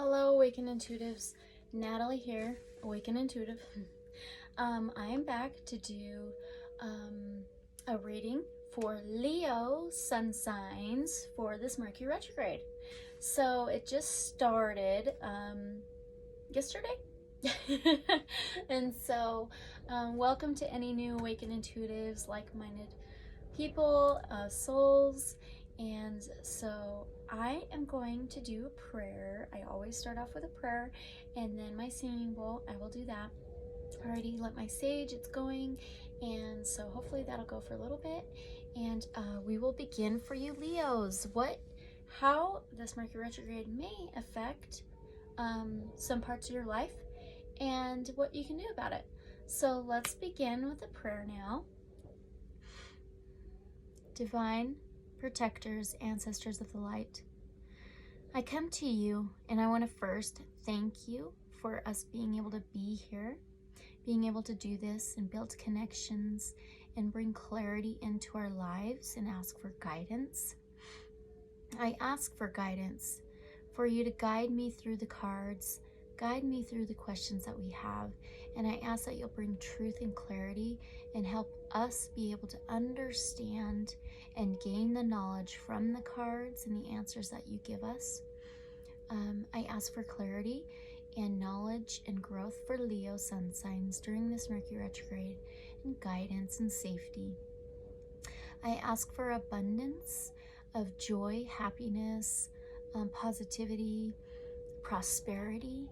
Hello, Awaken Intuitives. Natalie here, Awaken Intuitive. I am back to do a reading for Leo sun signs for this Mercury Retrograde. So it just started yesterday. And so welcome to any new Awaken Intuitives, like-minded people, souls. And so I am going to do a prayer. I always start off with a prayer and then my singing bowl. I will do that. I already lit my sage, it's going, and so hopefully that'll go for a little bit. And we will begin for you Leos. How this Mercury retrograde may affect some parts of your life and what you can do about it. So let's begin with a prayer now. Divine protectors, ancestors of the light, I come to you and I want to first thank you for us being able to be here, being able to do this and build connections and bring clarity into our lives and ask for guidance. I ask for guidance, for you to guide me through the cards, guide me through the questions that we have, and I ask that you'll bring truth and clarity and help us be able to understand and gain the knowledge from the cards and the answers that you give us. I ask for clarity and knowledge and growth for Leo sun signs during this Mercury retrograde, and guidance and safety. I ask for abundance of joy, happiness, positivity, prosperity,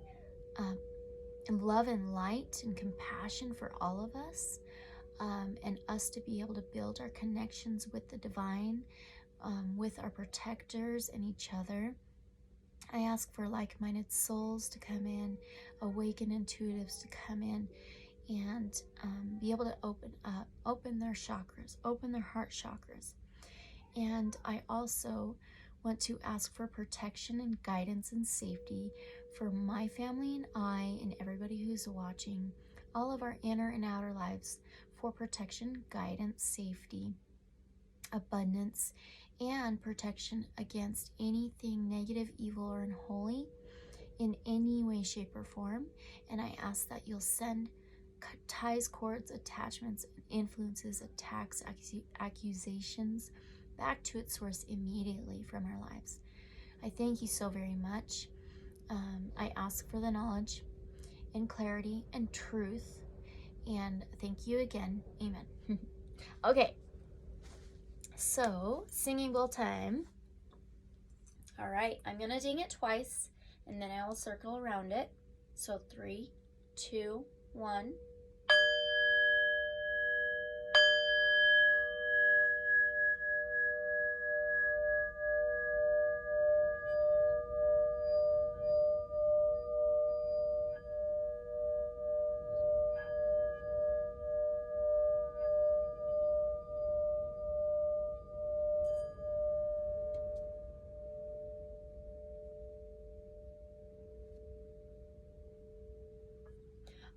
and love and light and compassion for all of us, and us to be able to build our connections with the divine, with our protectors and each other. I ask for like-minded souls to come in, awakened intuitives to come in and be able to open their chakras, open their heart chakras. And I also want to ask for protection and guidance and safety for my family and I and everybody who's watching, all of our inner and outer lives, for protection, guidance, safety, abundance, and protection against anything negative, evil, or unholy in any way, shape, or form. And I ask that you'll send ties, cords, attachments, influences, attacks, accusations back to its source immediately from our lives. I thank you so very much. I ask for the knowledge and clarity and truth, and thank you again. Amen. Okay, so singing bowl time. All right, I'm gonna ding it twice and then I will circle around it. So 3, 2, 1.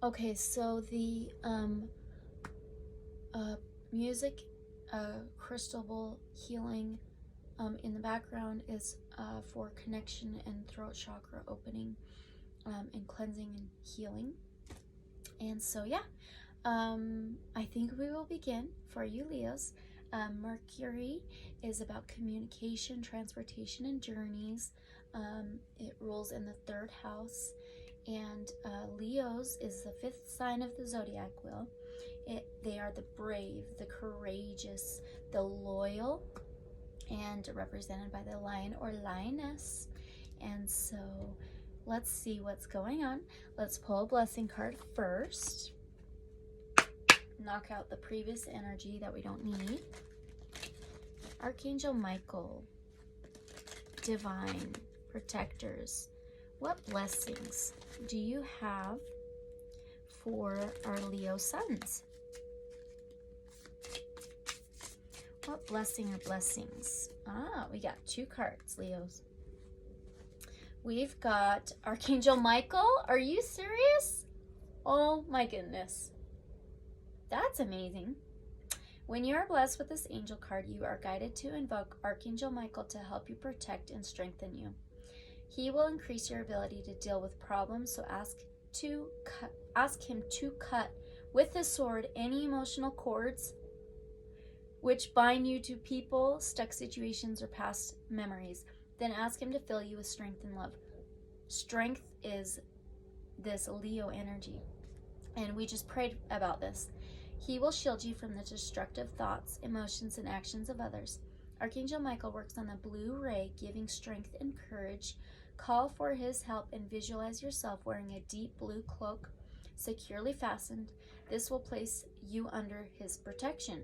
Okay, so the music, crystal bowl healing in the background is for connection and throat chakra opening and cleansing and healing. And so yeah, I think we will begin for you Leos. Mercury is about communication, transportation, and journeys. It rules in the 3rd house. And Leos is the 5th sign of the zodiac wheel. They are the brave, the courageous, the loyal, and represented by the lion or lioness. And so let's see what's going on. Let's pull a blessing card first. Knock out the previous energy that we don't need. Archangel Michael, divine protectors. What blessings do you have for our Leo suns? What blessing or blessings? We got 2 cards, Leos. We've got Archangel Michael. Are you serious? Oh my goodness. That's amazing. When you are blessed with this angel card, you are guided to invoke Archangel Michael to help you protect and strengthen you. He will increase your ability to deal with problems, so ask him to cut with his sword any emotional cords which bind you to people, stuck situations, or past memories. Then ask him to fill you with strength and love. Strength is this Leo energy, and we just prayed about this. He will shield you from the destructive thoughts, emotions, and actions of others. Archangel Michael works on the blue ray, giving strength and courage. Call for his help and visualize yourself wearing a deep blue cloak, securely fastened. This will place you under his protection.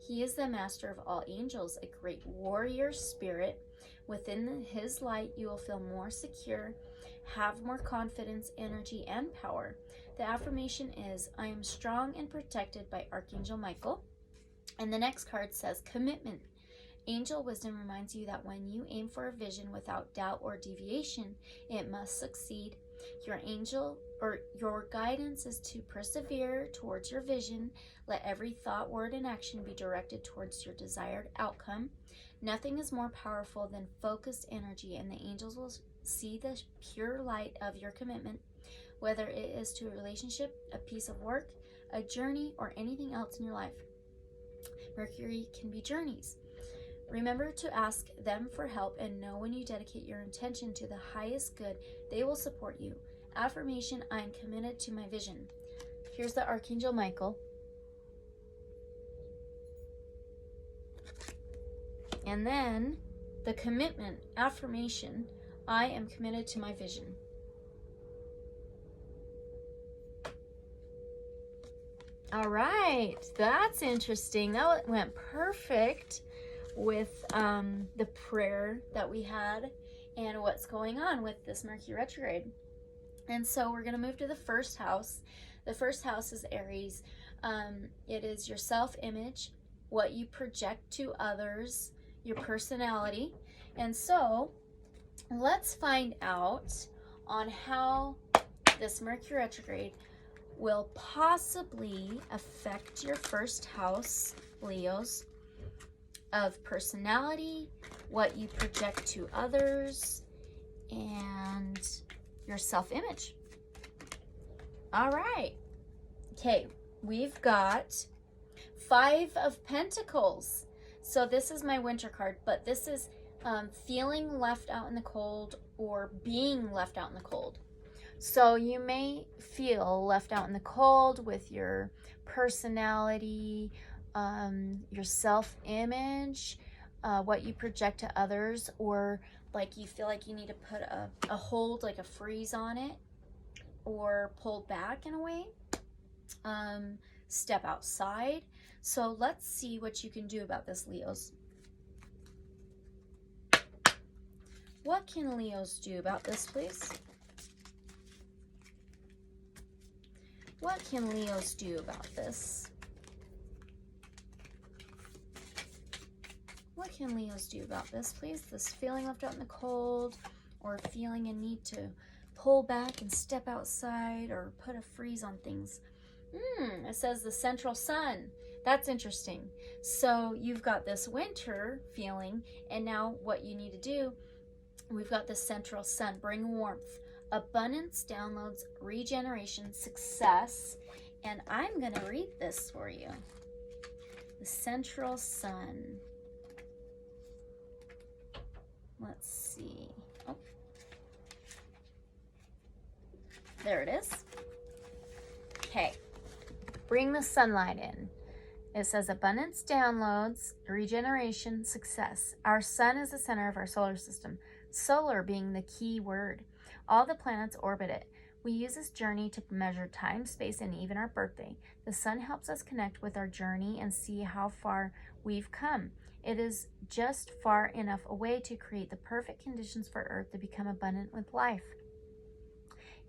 He is the master of all angels, a great warrior spirit. Within his light, you will feel more secure, have more confidence, energy, and power. The affirmation is, I am strong and protected by Archangel Michael. And the next card says, commitment. Angel wisdom reminds you that when you aim for a vision without doubt or deviation, it must succeed. Your guidance is to persevere towards your vision. Let every thought, word, and action be directed towards your desired outcome. Nothing is more powerful than focused energy, and the angels will see the pure light of your commitment, whether it is to a relationship, a piece of work, a journey, or anything else in your life. Mercury can be journeys. Remember to ask them for help and know when you dedicate your intention to the highest good, they will support you. Affirmation, I am committed to my vision. Here's the Archangel Michael. And then the commitment, affirmation, I am committed to my vision. All right, that's interesting. That went perfect with the prayer that we had and what's going on with this Mercury retrograde. And so we're going to move to the first house. The first house is Aries. It is your self-image, what you project to others, your personality. And so let's find out on how this Mercury retrograde will possibly affect your first house, Leos, of personality, what you project to others, and your self-image. All right. Okay, we've got 5 of Pentacles. So this is my winter card, but this is feeling left out in the cold or being left out in the cold. So you may feel left out in the cold with your personality, your self-image, what you project to others, or like you feel like you need to put a hold, like a freeze on it, or pull back in a way, step outside. So let's see what you can do about this, Leos. What can Leos do about this, please? What can Leos do about this? What can Leos do about this, please? This feeling left out in the cold, or feeling a need to pull back and step outside, or put a freeze on things. It says the central sun. That's interesting. So you've got this winter feeling, and now what you need to do, we've got the central sun. Bring warmth, abundance, downloads, regeneration, success. And I'm going to read this for you. The central sun. Let's see. Oh. There it is. Okay. Bring the sunlight in. It says abundance, downloads, regeneration, success. Our sun is the center of our solar system. Solar being the key word. All the planets orbit it. We use this journey to measure time, space, and even our birthday. The sun helps us connect with our journey and see how far we've come. It is just far enough away to create the perfect conditions for Earth to become abundant with life.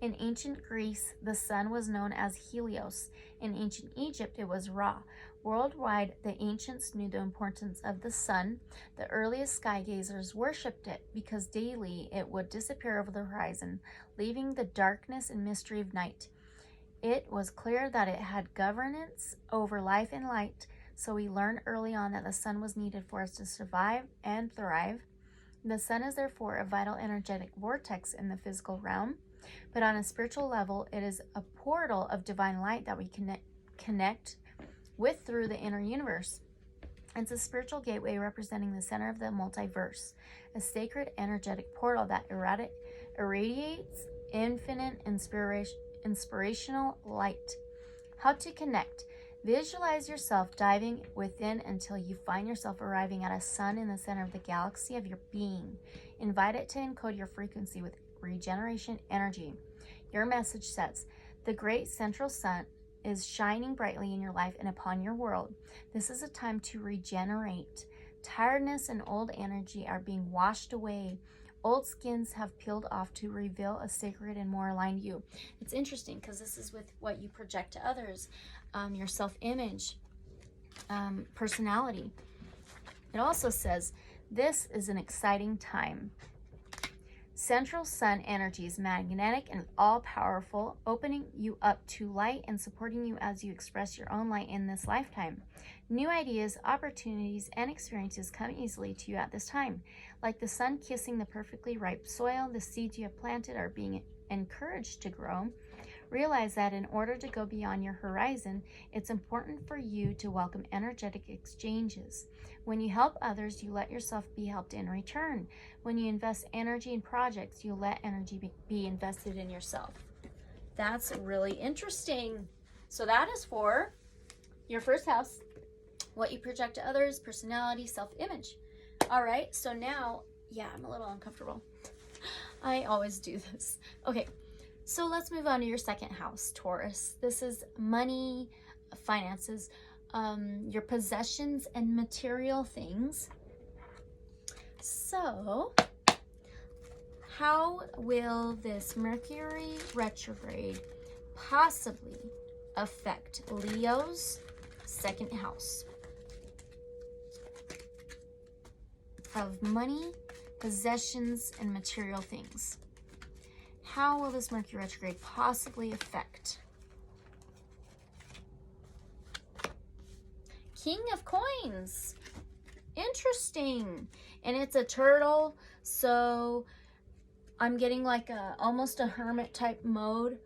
In ancient Greece, the sun was known as Helios. In ancient Egypt, it was Ra. Worldwide, the ancients knew the importance of the sun. The earliest sky gazers worshipped it because daily it would disappear over the horizon, leaving the darkness and mystery of night. It was clear that it had governance over life and light, so we learned early on that the sun was needed for us to survive and thrive. The sun is therefore a vital energetic vortex in the physical realm, but on a spiritual level, it is a portal of divine light that we connect with through the inner universe. It's a spiritual gateway representing the center of the multiverse, a sacred energetic portal that irradiates infinite inspirational light. How to connect. Visualize yourself diving within until you find yourself arriving at a sun in the center of the galaxy of your being. Invite it to encode your frequency with regeneration energy. Your message says, the great central sun is shining brightly in your life and upon your world. This is a time to regenerate. Tiredness and old energy are being washed away. Old skins have peeled off to reveal a sacred and more aligned you. It's interesting because this is with what you project to others, your self-image, personality. It also says, this is an exciting time. Central sun energy is magnetic and all-powerful, opening you up to light and supporting you as you express your own light in this lifetime. New ideas, opportunities, and experiences come easily to you at this time. Like the sun kissing the perfectly ripe soil, the seeds you have planted are being encouraged to grow. Realize that in order to go beyond your horizon, it's important for you to welcome energetic exchanges. When you help others, you let yourself be helped in return. When you invest energy in projects, you let energy be invested in yourself. That's really interesting. So that is for your first house, what you project to others, personality, self-image. All right, so now, yeah, I'm a little uncomfortable. I always do this. Okay, so let's move on to your second house, Taurus. This is money, finances, your possessions and material things. So, how will this Mercury retrograde possibly affect Leo's second house of money, possessions, and material things? How will this Mercury retrograde possibly affect? King of Coins. Interesting. And it's a turtle, so I'm getting like almost a hermit type mode,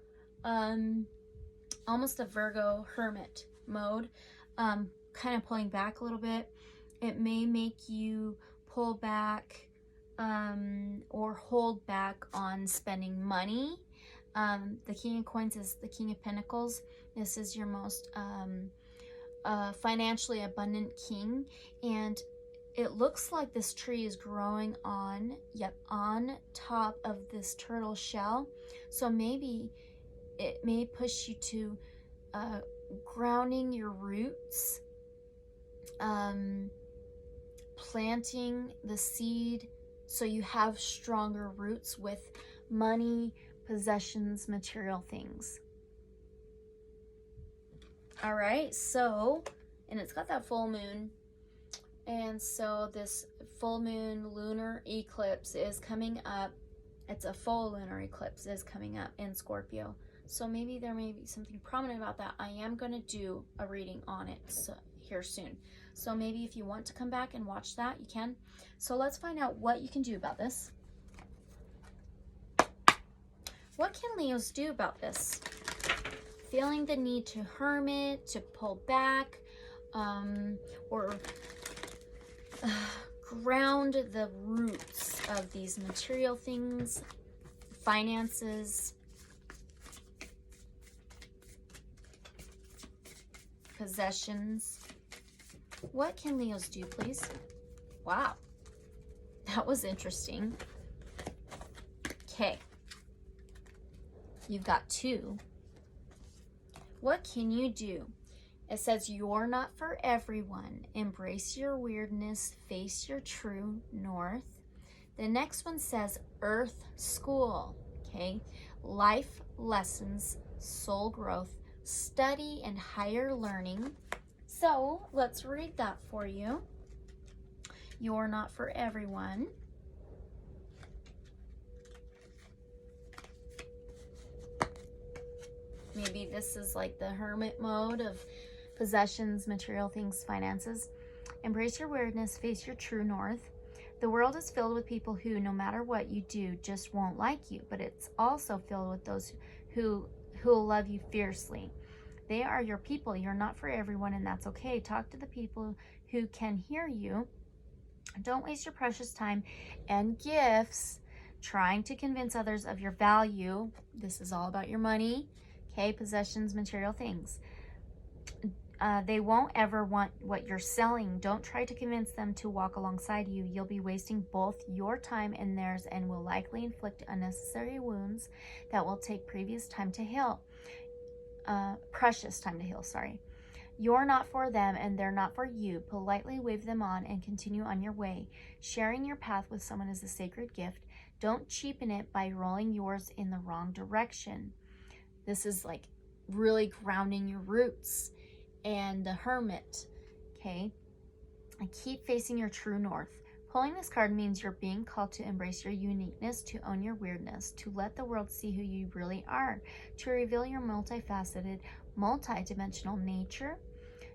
almost a Virgo hermit mode, kind of pulling back a little bit. It may make you pull back or hold back on spending money. The King of Coins is the King of Pentacles. This is your most financially abundant king, and it looks like this tree is growing on top of this turtle shell. So maybe it may push you to grounding your roots, planting the seed so you have stronger roots with money, possessions, material things. All right, so, and it's got that full moon. And so this full moon lunar eclipse is coming up. It's a full lunar eclipse is coming up in Scorpio. So maybe there may be something prominent about that. I am going to do a reading on it here soon. So maybe if you want to come back and watch that, you can. So let's find out what you can do about this. What can Leos do about this? Feeling the need to hermit, to pull back, or ground the roots of these material things, finances, possessions. What can Leos do, please? Wow, that was interesting. Okay, you've got two. What can you do? It says, you're not for everyone. Embrace your weirdness. Face your true north. The next one says Earth School. Okay. Life lessons, soul growth, study, and higher learning. So let's read that for you. You're not for everyone. Maybe this is like the hermit mode of possessions, material things, finances. Embrace your weirdness, face your true north. The world is filled with people who, no matter what you do, just won't like you, but it's also filled with those who will love you fiercely. They are your people. You're not for everyone, and that's okay. Talk to the people who can hear you. Don't waste your precious time and gifts trying to convince others of your value. This is all about your money, okay? Possessions, material things. They won't ever want what you're selling. Don't try to convince them to walk alongside you. You'll be wasting both your time and theirs, and will likely inflict unnecessary wounds that will take precious time to heal. Sorry. You're not for them, and they're not for you. Politely wave them on and continue on your way. Sharing your path with someone is a sacred gift. Don't cheapen it by rolling yours in the wrong direction. This is like really grounding your roots. And the Hermit, okay? And keep facing your true north. Pulling this card means you're being called to embrace your uniqueness, to own your weirdness, to let the world see who you really are, to reveal your multifaceted, multidimensional nature,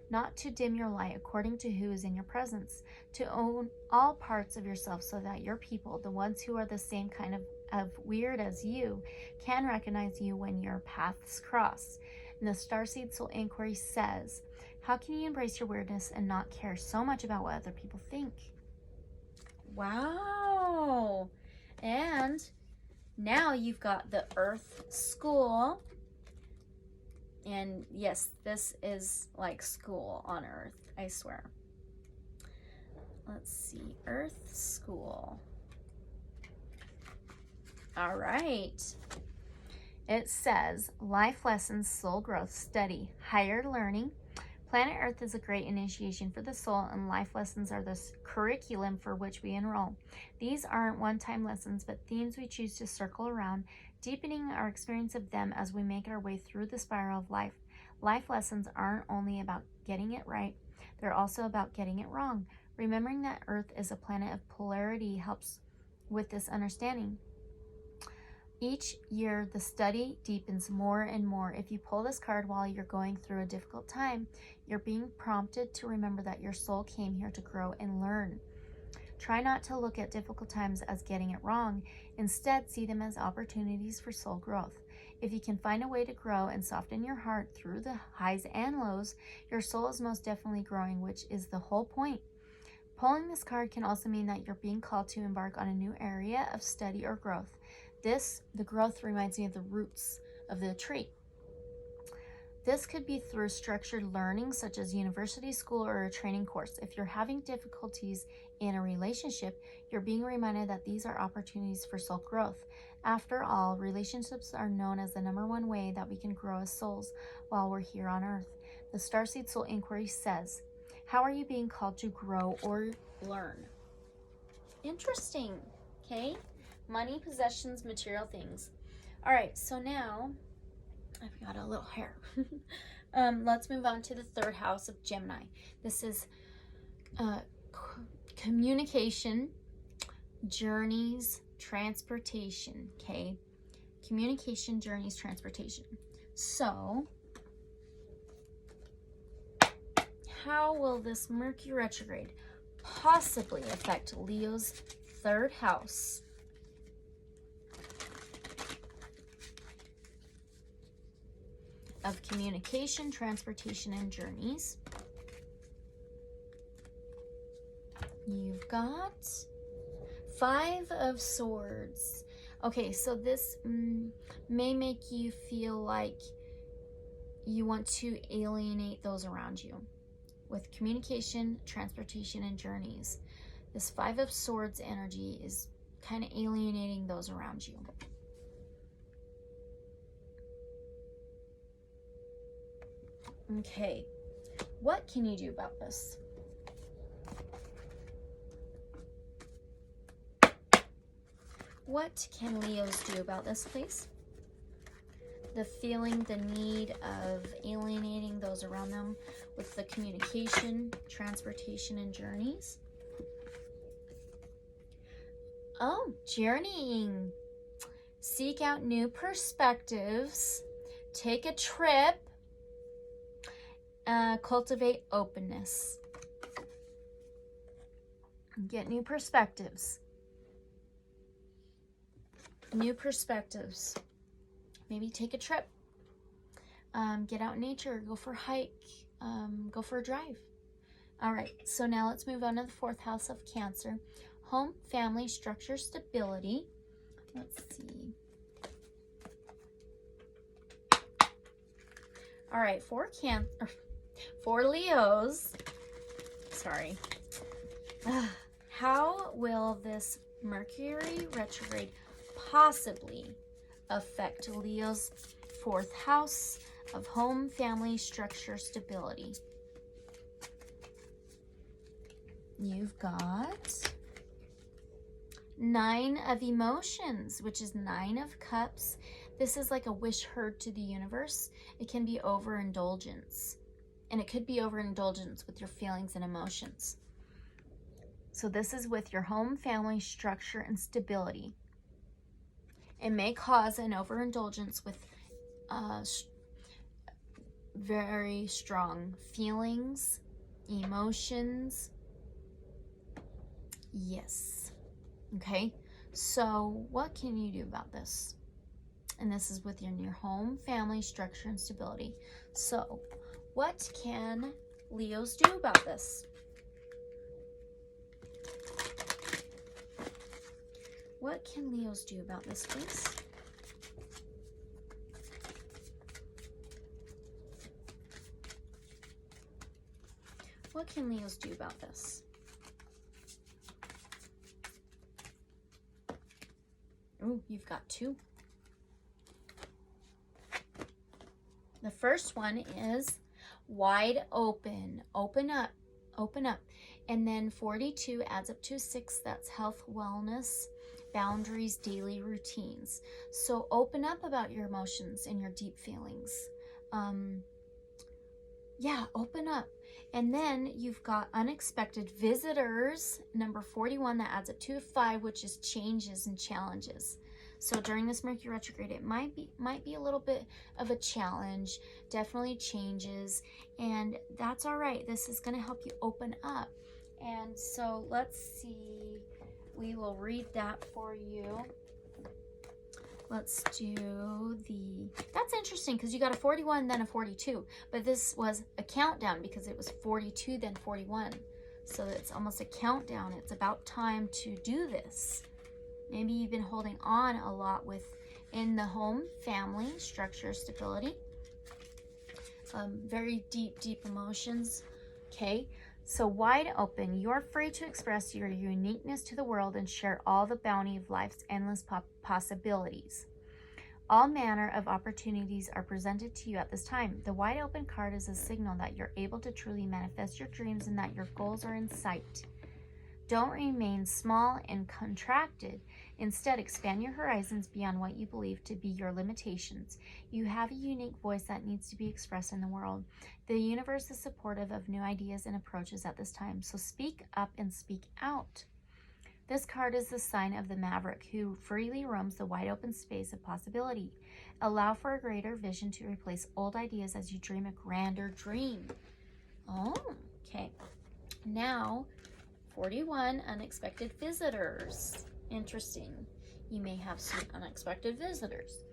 not to dim your light according to who is in your presence, to own all parts of yourself so that your people, the ones who are the same kind of weird as you, can recognize you when your paths cross. And the Starseed Soul Inquiry says, how can you embrace your weirdness and not care so much about what other people think? Wow. And now you've got the Earth School. And yes, this is like school on Earth, I swear. Let's see, Earth School. All right. It says, life lessons, soul growth, study, higher learning. Planet Earth is a great initiation for the soul, and life lessons are the curriculum for which we enroll. These aren't one-time lessons, but themes we choose to circle around, deepening our experience of them as we make our way through the spiral of life. Life lessons aren't only about getting it right, they're also about getting it wrong. Remembering that Earth is a planet of polarity helps with this understanding. Each year, the study deepens more and more. If you pull this card while you're going through a difficult time, you're being prompted to remember that your soul came here to grow and learn. Try not to look at difficult times as getting it wrong. Instead, see them as opportunities for soul growth. If you can find a way to grow and soften your heart through the highs and lows, your soul is most definitely growing, which is the whole point. Pulling this card can also mean that you're being called to embark on a new area of study or growth. The growth reminds me of the roots of the tree. This could be through structured learning, such as university, school, or a training course. If you're having difficulties in a relationship, you're being reminded that these are opportunities for soul growth. After all, relationships are known as the #1 way that we can grow as souls while we're here on Earth. The Starseed Soul Inquiry says, how are you being called to grow or learn? Interesting, okay? Money, possessions, material things. All right, so now I've got a little hair. Let's move on to the 3rd house of Gemini. This is communication, journeys, transportation, okay? Communication, journeys, transportation. So, how will this Mercury retrograde possibly affect Leo's 3rd house? Of communication, transportation, and journeys. You've got 5 of Swords. Okay, so this may make you feel like you want to alienate those around you. With communication, transportation, and journeys, this 5 of Swords energy is kind of alienating those around you. Okay, what can you do about this? What can Leos do about this, please? The feeling, the need of alienating those around them with the communication, transportation, and journeys. Oh, journeying. Seek out new perspectives. Take a trip. Cultivate openness. Get new perspectives. New perspectives. Maybe take a trip. Get out in nature. Go for a hike. Go for a drive. All right, so now let's move on to the 4th house of Cancer. Home, family, structure, stability. Let's see. All right, for Leos, sorry. How will this Mercury retrograde possibly affect Leo's 4th house of home, family, structure, stability? You've got 9 of emotions, which is 9 of cups. This is like a wish heard to the universe. It can be overindulgence, and it could be overindulgence with your feelings and emotions. So this is with your home, family, structure, and stability. It may cause an overindulgence with very strong feelings, emotions. Yes. Okay. So what can you do about this? And this is within your home, family, structure, and stability. So what can Leos do about this? What can Leos do about this, please? What can Leos do about this? Oh, you've got 2. The first one is wide open. Open up. Open up. And then 42 adds up to 6. That's health, wellness, boundaries, daily routines. So open up about your emotions and your deep feelings. Yeah, open up. And then you've got unexpected visitors, number 41, that adds up to 5, which is changes and challenges. So during this Mercury retrograde, it might be a little bit of a challenge, definitely changes, and that's all right. This is going to help you open up. And so let's see, we will read that for you. Let's do that's interesting because you got a 41, then a 42, but this was a countdown because it was 42, then 41. So it's almost a countdown. It's about time to do this. Maybe you've been holding on a lot in the home, family, structure, stability. Very deep emotions. Okay, so wide open. You're free to express your uniqueness to the world and share all the bounty of life's endless possibilities. All manner of opportunities are presented to you at this time. The wide open card is a signal that you're able to truly manifest your dreams and that your goals are in sight. Don't remain small and contracted. Instead, expand your horizons beyond what you believe to be your limitations. You have a unique voice that needs to be expressed in the world. The universe is supportive of new ideas and approaches at this time, so speak up and speak out. This card is the sign of the maverick who freely roams the wide open space of possibility. Allow for a greater vision to replace old ideas as you dream a grander dream. Oh, okay. Now, 41, unexpected visitors. Interesting. You may have some unexpected visitors.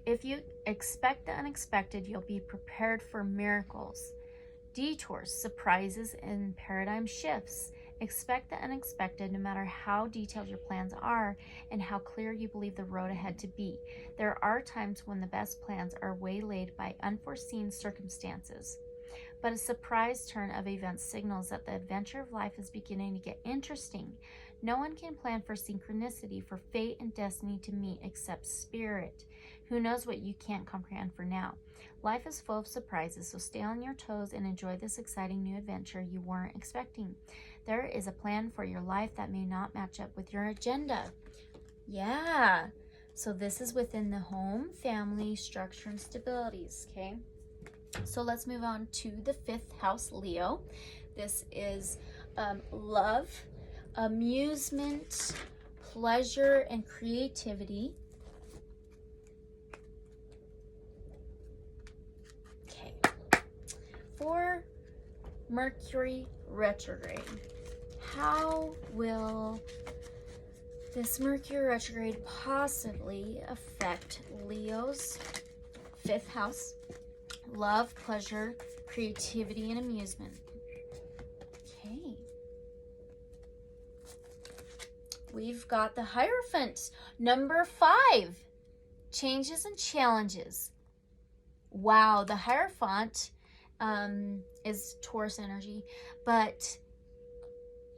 If you expect the unexpected, you'll be prepared for miracles, detours, surprises, and paradigm shifts. Expect the unexpected no matter how detailed your plans are and how clear you believe the road ahead to be. There are times when the best plans are waylaid by unforeseen circumstances. But a surprise turn of events signals that the adventure of life is beginning to get interesting. No one can plan for synchronicity, for fate and destiny to meet except spirit. Who knows what you can't comprehend for now? Life is full of surprises, so stay on your toes and enjoy this exciting new adventure you weren't expecting. There is a plan for your life that may not match up with your agenda. Yeah. So this is within the home, family, structure, and stabilities, okay? So let's move on to the 5th house, Leo. This is love, amusement, pleasure, and creativity. Okay. For Mercury retrograde, how will this Mercury retrograde possibly affect Leo's 5th house? Love, pleasure, creativity, and amusement. Okay. We've got the Hierophant, number 5. Changes and challenges. Wow, the Hierophant is Taurus energy, but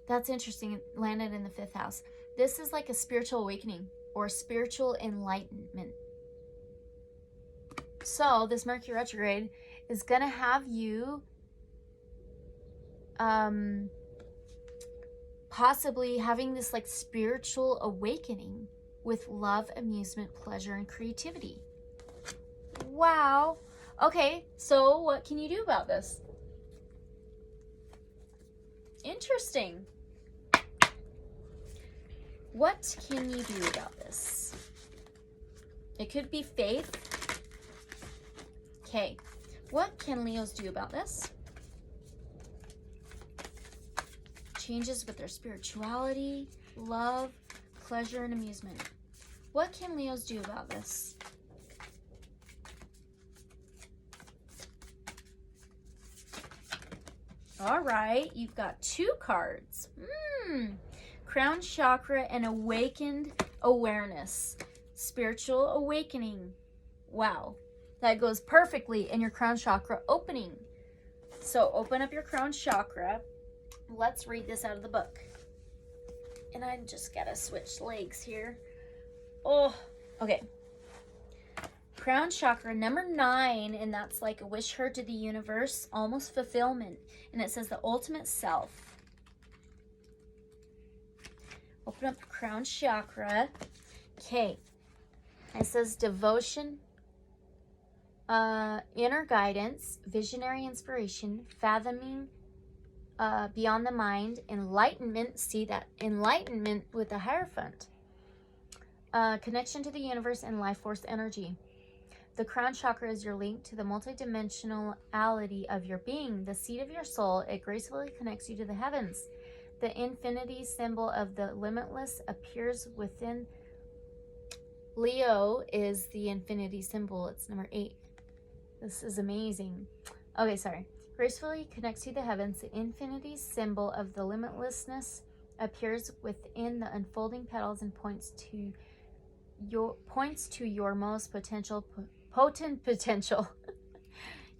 that's interesting. It landed in the 5th house. This is like a spiritual awakening or spiritual enlightenment. So this Mercury retrograde is going to have you possibly having this like spiritual awakening with love, amusement, pleasure, and creativity. Wow. Okay, so what can you do about this? Interesting. What can you do about this? It could be faith. Okay, what can Leos do about this? Changes with their spirituality, love, pleasure, and amusement. What can Leos do about this? All right, you've got 2 cards. Crown chakra and awakened awareness. Spiritual awakening. Wow, that goes perfectly in your crown chakra opening. So open up your crown chakra. Let's read this out of the book. And I just gotta switch legs here. Oh, okay. Crown chakra number 9, and that's like a wish her to the universe, almost fulfillment. And it says the ultimate self. Open up crown chakra. Okay. It says devotion, inner guidance, visionary inspiration, fathoming beyond the mind, enlightenment. See that enlightenment with the Hierophant. Connection to the universe and life force energy. The crown chakra is your link to the multidimensionality of your being, the seat of your soul. It gracefully connects you to the heavens. The infinity symbol of the limitless appears within. Leo is the infinity symbol. It's number 8. This is amazing. Okay, sorry. Gracefully connects you to the heavens. The infinity symbol of the limitlessness appears within the unfolding petals and points to your most potent potential.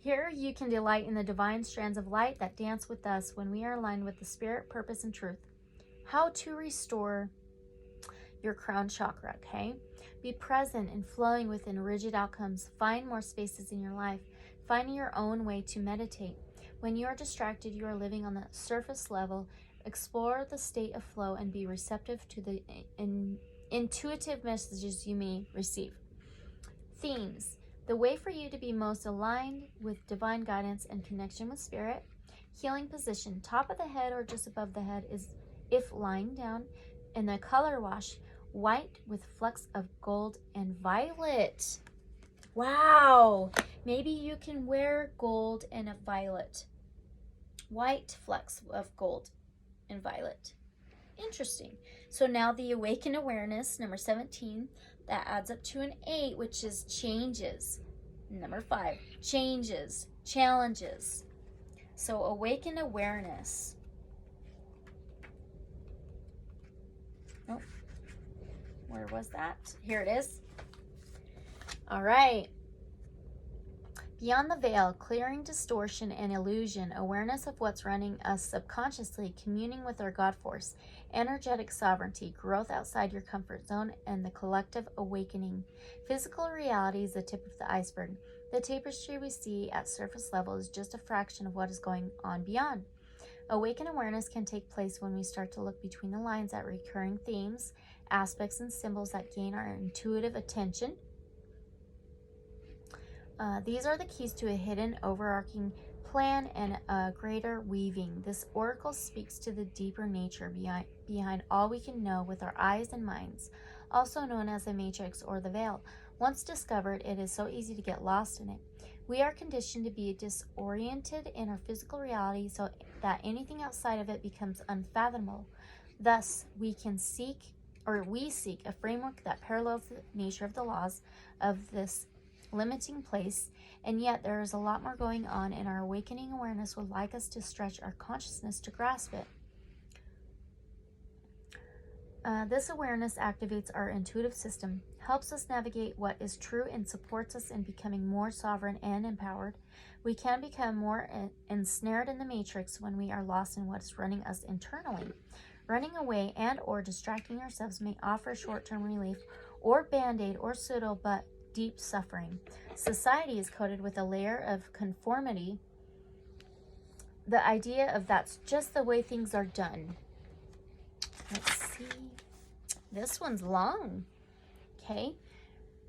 Here you can delight in the divine strands of light that dance with us when we are aligned with the spirit, purpose, and truth. How to restore your crown chakra, okay? Be present and flowing within rigid outcomes. Find more spaces in your life. Finding your own way to meditate. When you are distracted, you are living on the surface level. Explore the state of flow and be receptive to the intuitive messages you may receive. Themes. The way for you to be most aligned with divine guidance and connection with spirit. Healing position. Top of the head or just above the head is if lying down. And the color wash. White with flecks of gold and violet. Wow. Maybe you can wear gold and a violet. White flecks of gold and violet. Interesting. So now the awakened awareness, number 17, that adds up to an 8, which is changes. Number 5, changes, challenges. So awakened awareness. Oh, where was that? Here it is. All right. Beyond the veil, clearing distortion and illusion, awareness of what's running us subconsciously, communing with our God force, energetic sovereignty, growth outside your comfort zone, and the collective awakening. Physical reality is the tip of the iceberg. The tapestry we see at surface level is just a fraction of what is going on beyond. Awakened awareness can take place when we start to look between the lines at recurring themes, aspects, and symbols that gain our intuitive attention. These are the keys to a hidden, overarching plan and a greater weaving. This oracle speaks to the deeper nature behind all we can know with our eyes and minds, also known as the matrix or the veil. Once discovered, it is so easy to get lost in it. We are conditioned to be disoriented in our physical reality so that anything outside of it becomes unfathomable. Thus, we seek a framework that parallels the nature of the laws of this limiting place, and yet there is a lot more going on, and our awakening awareness would like us to stretch our consciousness to grasp it. This awareness activates our intuitive system, helps us navigate what is true, and supports us in becoming more sovereign and empowered. We can become more ensnared in the matrix when we are lost in what is running us internally. Running away and or distracting ourselves may offer short-term relief or band-aid or pseudo but deep suffering. Society is coated with a layer of conformity, the idea of that's just the way things are done. Let's see. This one's long. Okay.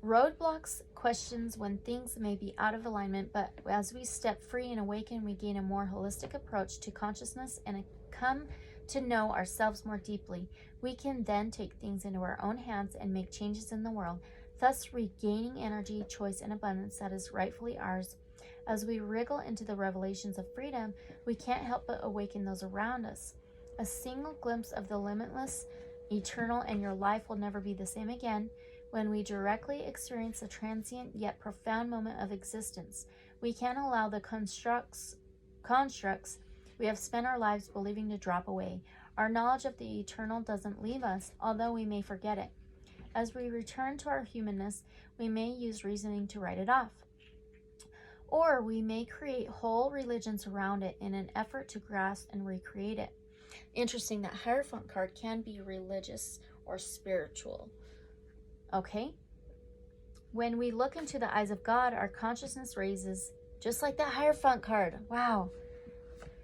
Roadblocks, questions when things may be out of alignment, but as we step free and awaken, we gain a more holistic approach to consciousness and come to know ourselves more deeply. We can then take things into our own hands and make changes in the world, thus regaining energy, choice, and abundance that is rightfully ours. As we wriggle into the revelations of freedom, we can't help but awaken those around us. A single glimpse of the limitless, eternal, and your life will never be the same again. When we directly experience a transient yet profound moment of existence, we can't allow the constructs we have spent our lives believing to drop away. Our knowledge of the eternal doesn't leave us, although we may forget it. As we return to our humanness, we may use reasoning to write it off. Or we may create whole religions around it in an effort to grasp and recreate it. Interesting, that Hierophant card can be religious or spiritual. Okay? When we look into the eyes of God, our consciousness raises, just like that Hierophant card. Wow.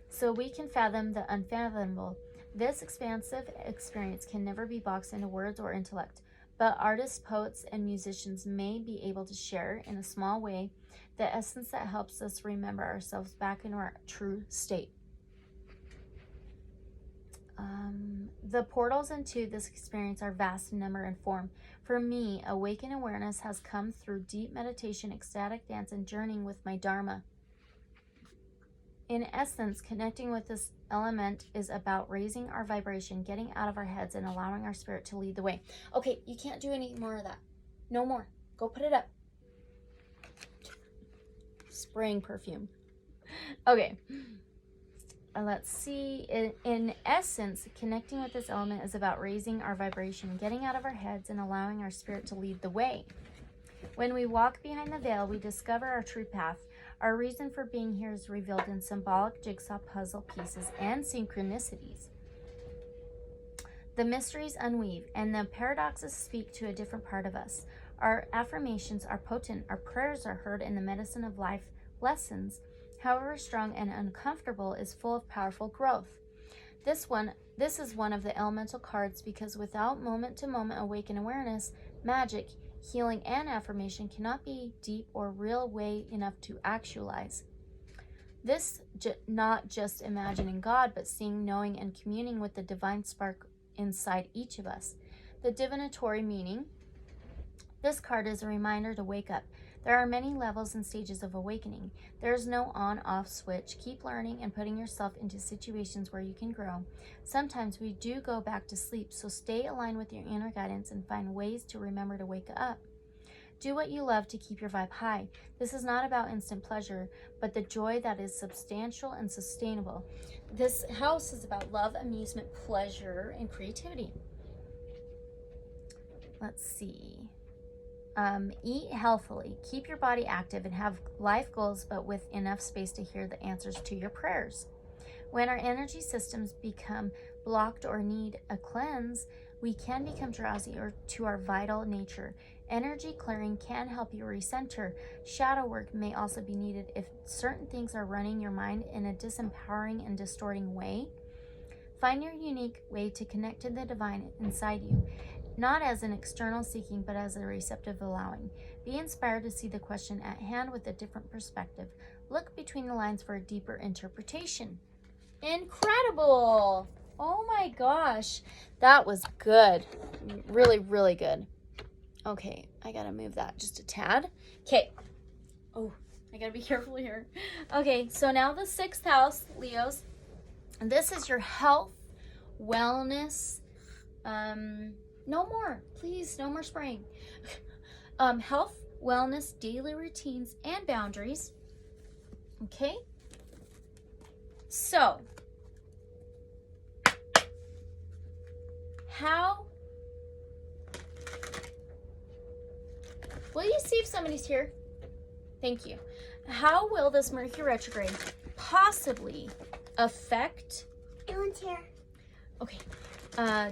So we can fathom the unfathomable. This expansive experience can never be boxed into words or intellect, but artists, poets, and musicians may be able to share, in a small way, the essence that helps us remember ourselves back in our true state. The portals into this experience are vast in number and form. For me, awakened awareness has come through deep meditation, ecstatic dance, and journeying with my Dharma. In essence, connecting with this element is about raising our vibration, getting out of our heads, and allowing our spirit to lead the way. Okay, you can't do any more of that. No more. Go put it up. Spraying perfume. Okay. Let's see. In essence, connecting with this element is about raising our vibration, getting out of our heads, and allowing our spirit to lead the way. When we walk behind the veil, we discover our true path. Our reason for being here is revealed in symbolic jigsaw puzzle pieces and synchronicities. The mysteries unweave, and the paradoxes speak to a different part of us. Our affirmations are potent. Our prayers are heard, and the medicine of life lessons, however strong and uncomfortable, is full of powerful growth. This is one of the elemental cards because without moment-to-moment awakened awareness, magic, healing, and affirmation cannot be deep or real way enough to actualize. This not just imagining God, but seeing, knowing, and communing with the divine spark inside each of us. The divinatory meaning. This card is a reminder to wake up. There are many levels and stages of awakening. There is no on-off switch. Keep learning and putting yourself into situations where you can grow. Sometimes we do go back to sleep, so stay aligned with your inner guidance and find ways to remember to wake up. Do what you love to keep your vibe high. This is not about instant pleasure, but the joy that is substantial and sustainable. This house is about love, amusement, pleasure, and creativity. Let's see. Eat healthily, keep your body active, and have life goals, but with enough space to hear the answers to your prayers. When our energy systems become blocked or need a cleanse, we can become drowsy or to our vital nature. Energy clearing can help you recenter. Shadow work may also be needed if certain things are running your mind in a disempowering and distorting way. Find your unique way to connect to the divine inside you, not as an external seeking, but as a receptive allowing. Be inspired to see the question at hand with a different perspective. Look between the lines for a deeper interpretation. Incredible! Oh my gosh, that was good. Really, really good. Okay, I gotta move that just a tad. Okay. Oh, I gotta be careful here. Okay, so now the 6th house, Leos. This is your health, wellness. No more, please, no more spraying. Health, wellness, daily routines, and boundaries. Okay. So, will you see if somebody's here? Thank you. How will this Mercury retrograde possibly affect? No one's here. Okay.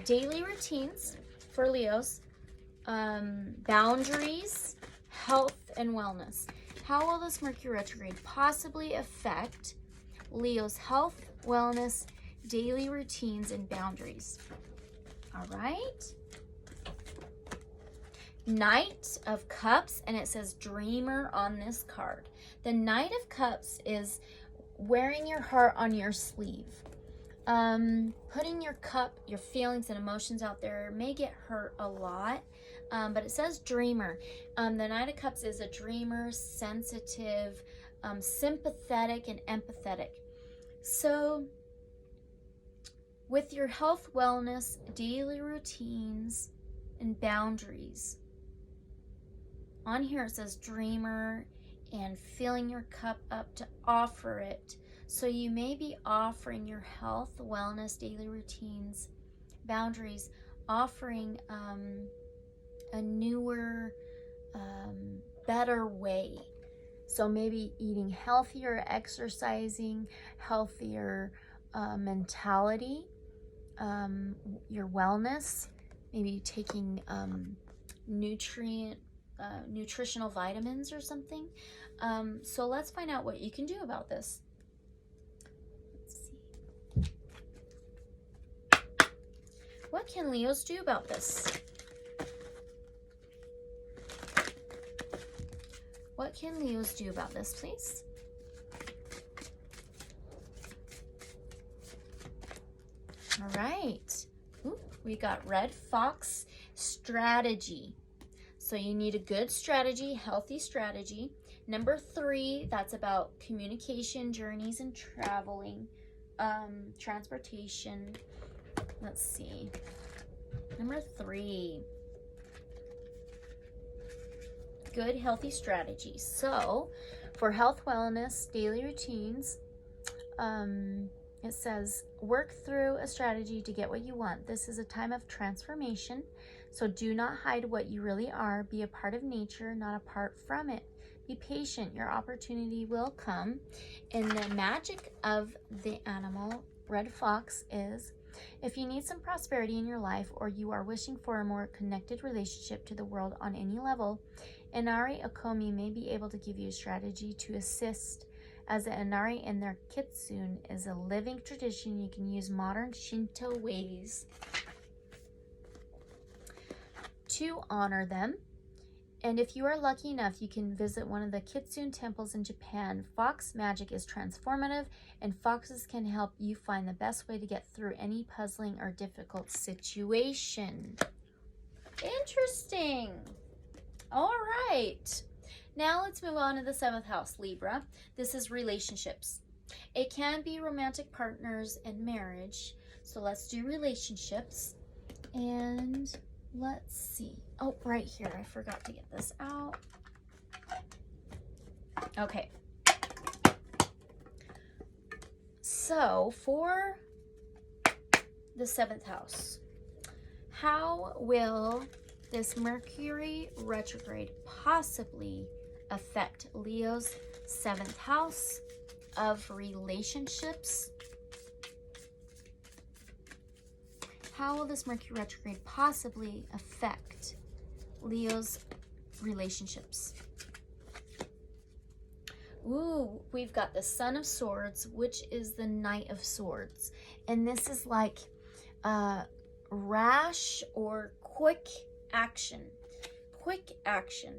Daily routines for Leos, boundaries, health, and wellness. How will this Mercury retrograde possibly affect Leo's health, wellness, daily routines, and boundaries? All right. Knight of Cups, and it says Dreamer on this card. The Knight of Cups is wearing your heart on your sleeve. Putting your cup, your feelings and emotions out there may get hurt a lot, but it says dreamer. The Knight of Cups is a dreamer, sensitive, sympathetic, and empathetic. So with your health, wellness, daily routines, and boundaries, on here it says dreamer and filling your cup up to offer it. So you may be offering your health, wellness, daily routines, boundaries, offering a newer, better way. So maybe eating healthier, exercising, healthier mentality, your wellness, maybe taking nutritional vitamins or something. So let's find out what you can do about this. What can Leos do about this? What can Leos do about this, please? All right. Ooh, we got Red Fox strategy. So you need a good strategy, healthy strategy. Number 3, that's about communication, journeys, and traveling, transportation. Let's see. Number 3. Good, healthy strategy. So for health, wellness, daily routines, it says, work through a strategy to get what you want. This is a time of transformation. So do not hide what you really are. Be a part of nature, not apart from it. Be patient. Your opportunity will come. And the magic of the animal, Red Fox, is if you need some prosperity in your life or you are wishing for a more connected relationship to the world on any level, Inari Okomi may be able to give you a strategy to assist. As the Inari and their kitsune is a living tradition, you can use modern Shinto ways to honor them. And if you are lucky enough, you can visit one of the kitsune temples in Japan. Fox magic is transformative, and foxes can help you find the best way to get through any puzzling or difficult situation. Interesting. All right. Now let's move on to the 7th house, Libra. This is relationships. It can be romantic partners and marriage. So let's do relationships. And let's see. Oh, right here. I forgot to get this out. Okay. So for the 7th house, how will this Mercury retrograde possibly affect Leo's 7th house of relationships? How will this Mercury retrograde possibly affect Leo's relationships? Ooh, we've got the Son of Swords, which is the Knight of Swords. And this is like rash or quick action. Quick action.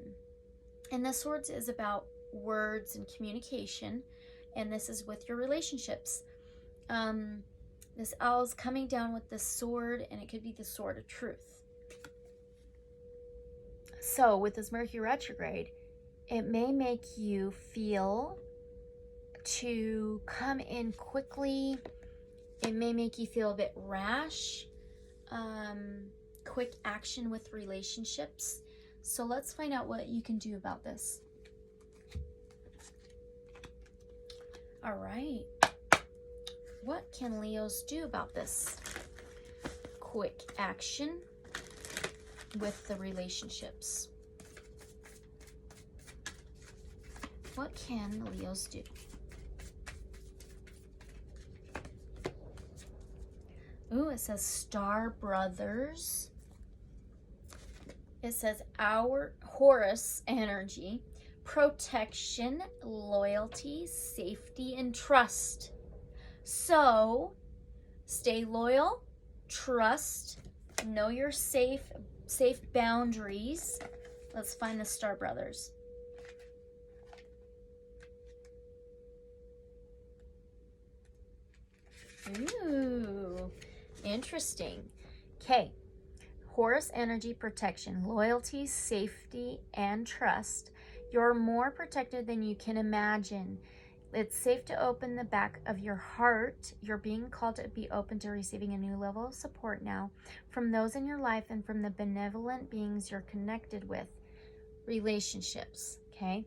And the Swords is about words and communication. And this is with your relationships. This owl's coming down with the sword, and it could be the sword of truth. So with this Mercury retrograde, It may make you feel to come in quickly. It may make you feel a bit rash. Quick action with relationships. So let's find out what you can do about this. All right. What can Leos do about this? Quick action with the relationships. What can Leos do? Ooh, it says Star Brothers. It says our Horus energy, protection, loyalty, safety, and trust. So stay loyal, trust, know your safe boundaries. Let's find the Star Brothers. Ooh, interesting. Okay. Horus energy, protection, loyalty, safety, and trust. You're more protected than you can imagine. It's safe to open the back of your heart. You're being called to be open to receiving a new level of support now from those in your life and from the benevolent beings you're connected with. Relationships, okay?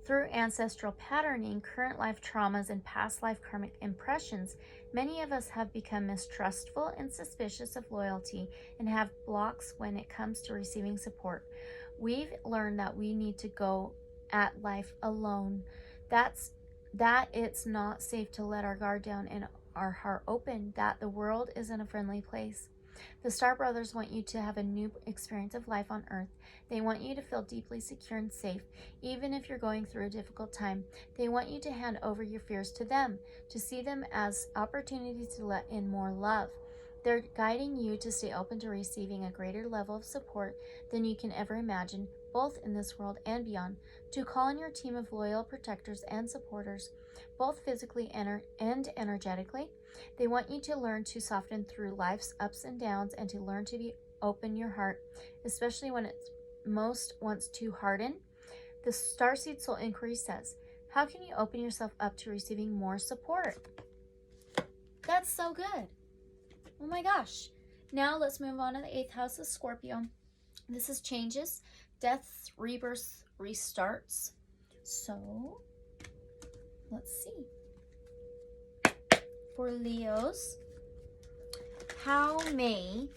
Through ancestral patterning, current life traumas, and past life karmic impressions, many of us have become mistrustful and suspicious of loyalty and have blocks when it comes to receiving support. We've learned that we need to go at life alone. That it's not safe to let our guard down and our heart open, that the world isn't a friendly place. The Star Brothers want you to have a new experience of life on Earth. They want you to feel deeply secure and safe, even if you're going through a difficult time. They want you to hand over your fears to them, to see them as opportunities to let in more love. They're guiding you to stay open to receiving a greater level of support than you can ever imagine, both in this world and beyond. To call on your team of loyal protectors and supporters, both physically and energetically. They want you to learn to soften through life's ups and downs and to learn to be open your heart, especially when it most wants to harden. The Starseed Soul Inquiry says, how can you open yourself up to receiving more support? That's so good. Oh my gosh. Now let's move on to the 8th house of Scorpio. This is changes, deaths, rebirths, restarts. So let's see. For Leos, how may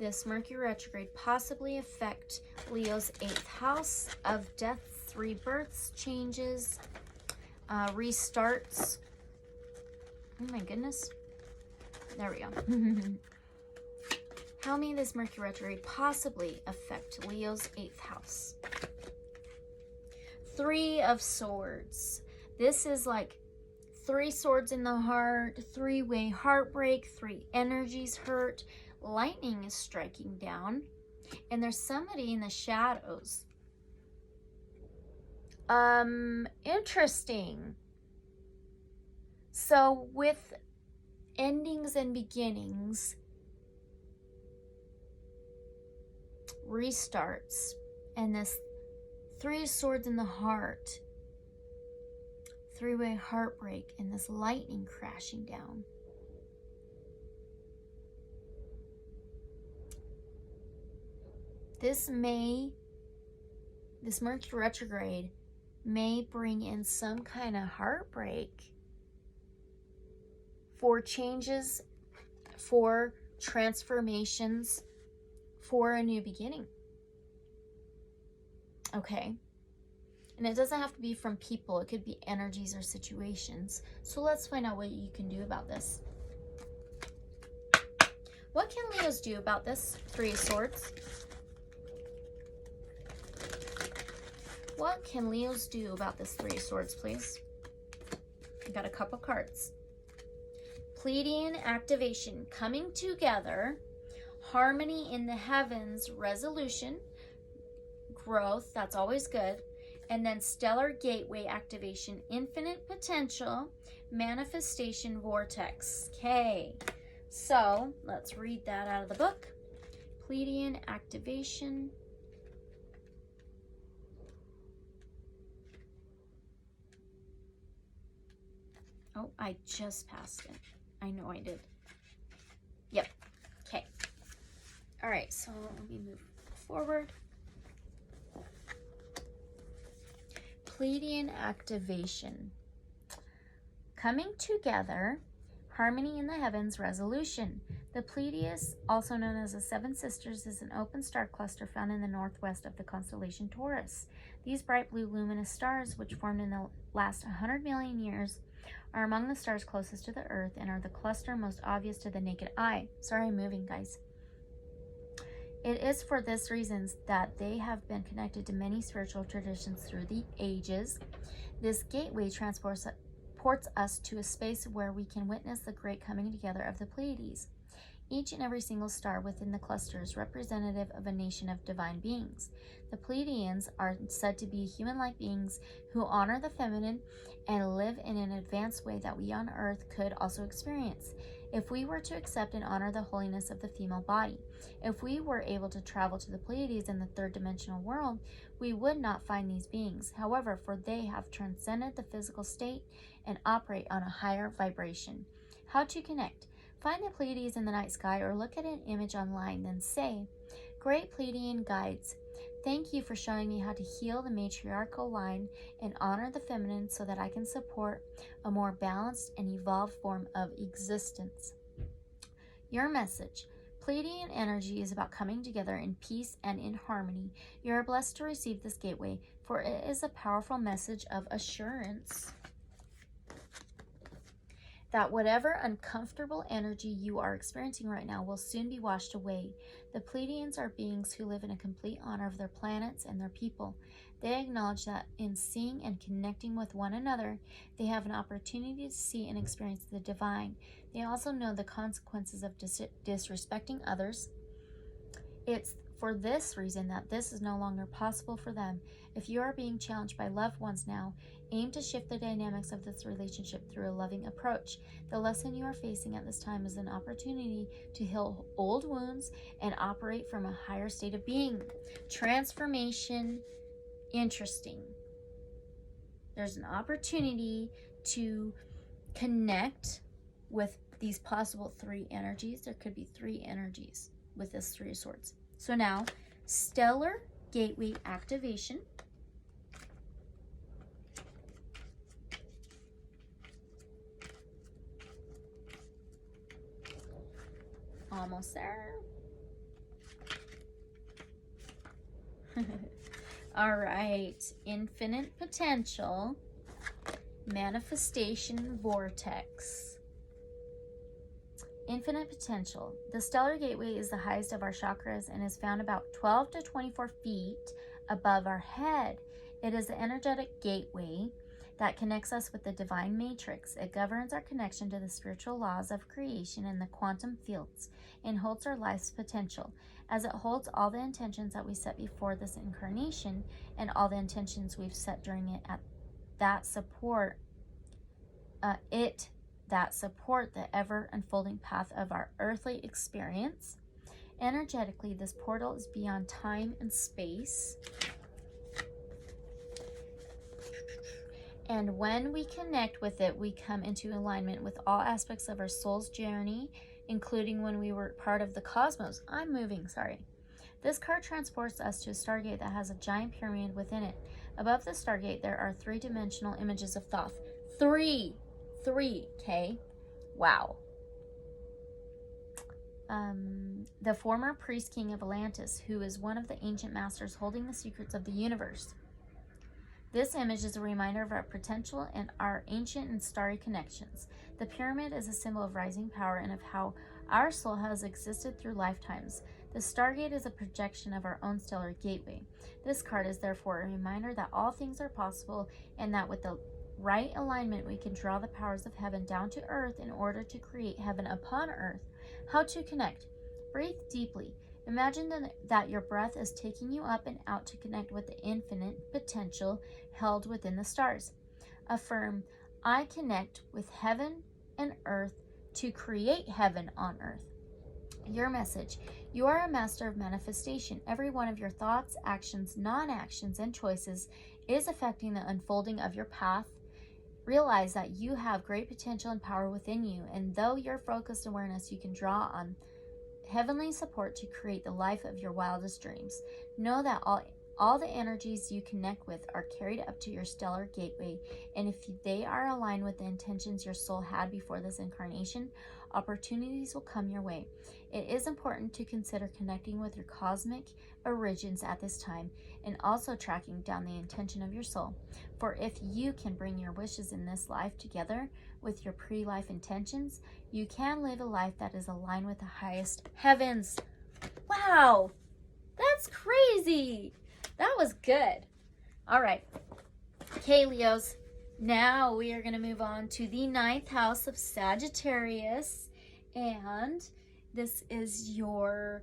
this Mercury retrograde possibly affect Leo's 8th house of deaths, rebirths, changes, restarts? Oh my goodness. There we go. How may this Mercury retrograde possibly affect Leo's 8th house? 3 of Swords. This is like 3 swords in the heart, 3-way heartbreak, 3 energies hurt, lightning is striking down, and there's somebody in the shadows. Interesting. So with endings and beginnings, restarts, and this 3 swords in the heart, 3-way heartbreak, and this lightning crashing down. This Mercury retrograde may bring in some kind of heartbreak for changes, for transformations, for a new beginning. Okay. And it doesn't have to be from people. It could be energies or situations. So let's find out what you can do about this. What can Leos do about this 3 of Swords? What can Leos do about this 3 of Swords, please? I got a couple cards. Pleading Activation, coming together, harmony in the heavens, resolution, growth, that's always good. And then Stellar Gateway Activation, infinite potential, manifestation vortex. Okay, so let's read that out of the book. Pleading Activation. Oh, I just passed it. I know I did. Yep. Okay. All right, so let me move forward. Pleading Activation. Coming together, harmony in the heavens, resolution. The Pleiades, also known as the Seven Sisters, is an open star cluster found in the northwest of the constellation Taurus. These bright blue luminous stars, which formed in the last 100 million years, are among the stars closest to the Earth and are the cluster most obvious to the naked eye. Sorry, I'm moving, guys. It is for this reason that they have been connected to many spiritual traditions through the ages. This gateway transports us to a space where we can witness the great coming together of the Pleiades. Each and every single star within the cluster is representative of a nation of divine beings. The Pleiadians are said to be human-like beings who honor the feminine and live in an advanced way that we on Earth could also experience. If we were to accept and honor the holiness of the female body, if we were able to travel to the Pleiades in the third dimensional world, we would not find these beings. However, for they have transcended the physical state and operate on a higher vibration. How to connect? Find the Pleiades in the night sky or look at an image online, then say, "Great Pleiadian guides, thank you for showing me how to heal the matriarchal line and honor the feminine so that I can support a more balanced and evolved form of existence." Your message. Pleiadian energy is about coming together in peace and in harmony. You are blessed to receive this gateway, for it is a powerful message of assurance that whatever uncomfortable energy you are experiencing right now will soon be washed away. The Pleiadians are beings who live in a complete honor of their planets and their people. They acknowledge that in seeing and connecting with one another, they have an opportunity to see and experience the divine. They also know the consequences of disrespecting others. It's for this reason that this is no longer possible for them. If you are being challenged by loved ones now, aim to shift the dynamics of this relationship through a loving approach. The lesson you are facing at this time is an opportunity to heal old wounds and operate from a higher state of being. Transformation. Interesting. There's an opportunity to connect with these possible three energies. There could be three energies with this Three of Swords. So now, stellar gateway activation. Almost there. All right, infinite potential, manifestation vortex. Infinite potential. The stellar gateway is the highest of our chakras and is found about 12 to 24 feet above our head. It is the energetic gateway that connects us with the divine matrix. It governs our connection to the spiritual laws of creation and the quantum fields and holds our life's potential, as it holds all the intentions that we set before this incarnation and all the intentions we've set during it that support the ever unfolding path of our earthly experience. Energetically, this portal is beyond time and space. And when we connect with it, we come into alignment with all aspects of our soul's journey, including when we were part of the cosmos. I'm moving, sorry. This card transports us to a stargate that has a giant pyramid within it. Above the stargate, there are three-dimensional images of Thoth. Three, okay? Wow. The former priest king of Atlantis, who is one of the ancient masters holding the secrets of the universe. This image is a reminder of our potential and our ancient and starry connections. The pyramid is a symbol of rising power and of how our soul has existed through lifetimes. The Stargate is a projection of our own stellar gateway. This card is therefore a reminder that all things are possible and that with the right alignment we can draw the powers of heaven down to earth in order to create heaven upon earth. How to connect? Breathe deeply. Imagine that your breath is taking you up and out to connect with the infinite potential held within the stars. Affirm, I connect with heaven and earth to create heaven on earth. Your message, you are a master of manifestation. Every one of your thoughts, actions, non-actions, and choices is affecting the unfolding of your path realize that you have great potential and power within you, and though your focused awareness, you can draw on heavenly support to create the life of your wildest dreams. Know that all the energies you connect with are carried up to your stellar gateway, and if they are aligned with the intentions your soul had before this incarnation, opportunities will come your way. It is important to consider connecting with your cosmic origins at this time, and also tracking down the intention of your soul. For if you can bring your wishes in this life together with your pre-life intentions, you can live a life that is aligned with the highest heavens. Wow, that's crazy. That was good. All right. Okay, Leos. Now we are going to move on to the 9th house of Sagittarius. And this is your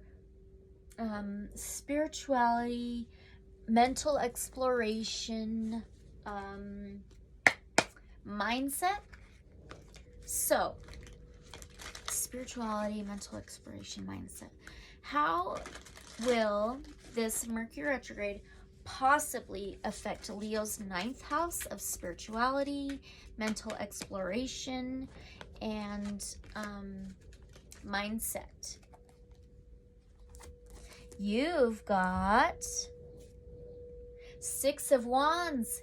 spirituality, mental exploration, mindset. So, spirituality, mental exploration, mindset. How will this Mercury retrograde possibly affect Leo's 9th house of spirituality, mental exploration, and mindset? You've got 6 of Wands.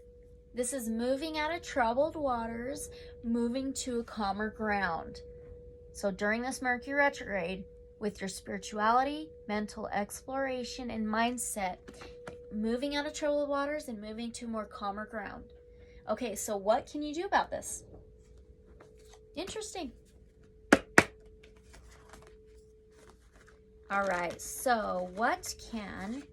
This is moving out of troubled waters, moving to a calmer ground. So during this Mercury retrograde, with your spirituality, mental exploration, and mindset, moving out of troubled waters and moving to more calmer ground. Okay, so what can you do about this? Interesting. All right, so what can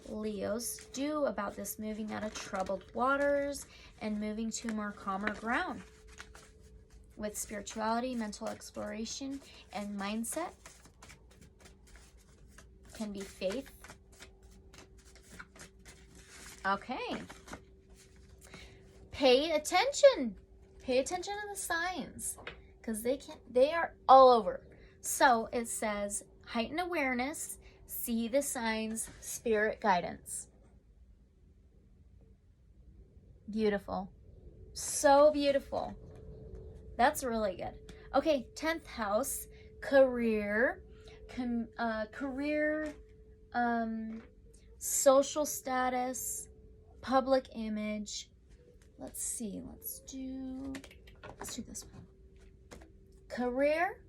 Leos do about this moving out of troubled waters and moving to more calmer ground? With spirituality, mental exploration, and mindset, can be faith. Okay. Pay attention. Pay attention to the signs, because they are all over. So it says heighten awareness, see the signs, spirit guidance. Beautiful. So beautiful. That's really good. Okay, 10th house, career. Career, social status, public image. Let's see, let's do this one. Career,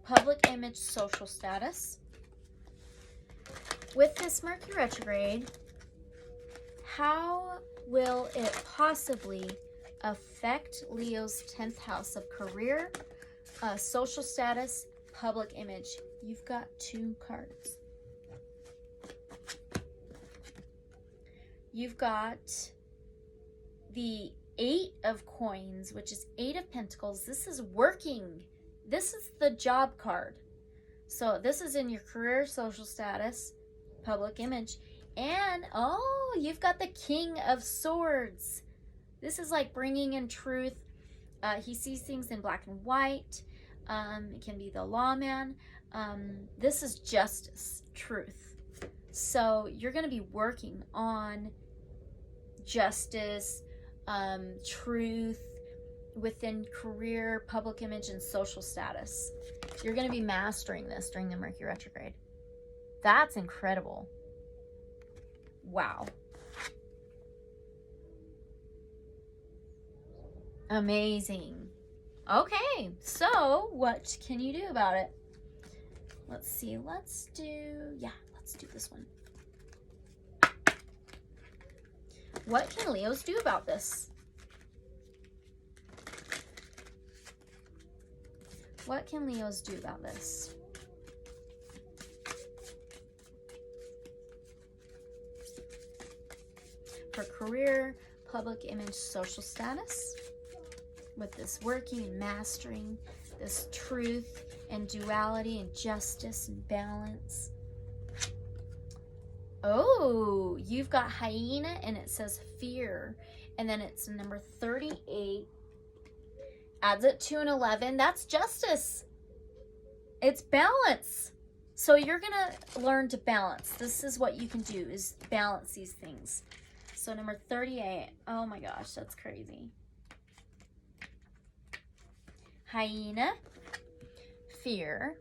public image, social status. With this Mercury retrograde, how will it possibly affect Leo's 10th house of career, social status, public image? You've got 2 cards. You've got the 8 of coins, which is 8 of pentacles. This is working. This is the job card. So this is in your career, social status, public image. And, oh, you've got the King of Swords. This is like bringing in truth. He sees things in black and white. It can be the lawman. This is justice, truth. So you're going to be working on justice, truth within career, public image, and social status. You're going to be mastering this during the Mercury retrograde. That's incredible. Wow. Amazing. Okay, so what can you do about it? Let's see. Let's do this one. What can Leos do about this? What can Leos do about this? For career, public image, social status, with this working and mastering this truth and duality and justice and balance. Oh, you've got hyena and it says fear, and then it's number 38. Adds it to an 11. That's justice. It's balance. So you're gonna learn to balance. This is what you can do, is balance these things. So number 38. Oh my gosh, that's crazy. Hyena, fear.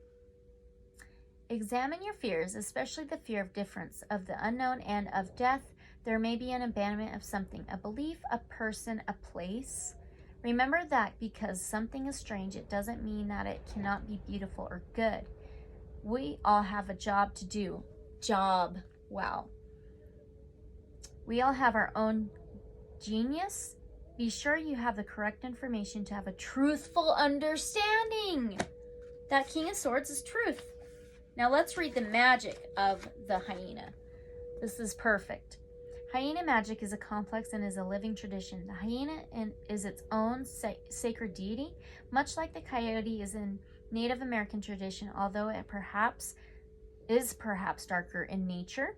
Examine your fears, especially the fear of difference, of the unknown, and of death. There may be an abandonment of something, a belief, a person, a place. Remember that because something is strange, it doesn't mean that it cannot be beautiful or good. We all have a job to do. Job. Wow. We all have our own genius. Be sure you have the correct information to have a truthful understanding. That King of Swords is truth. Now let's read the magic of the hyena. This is perfect. Hyena magic is a complex and is a living tradition. The hyena is its own sacred deity, much like the coyote is in Native American tradition, although it is perhaps darker in nature.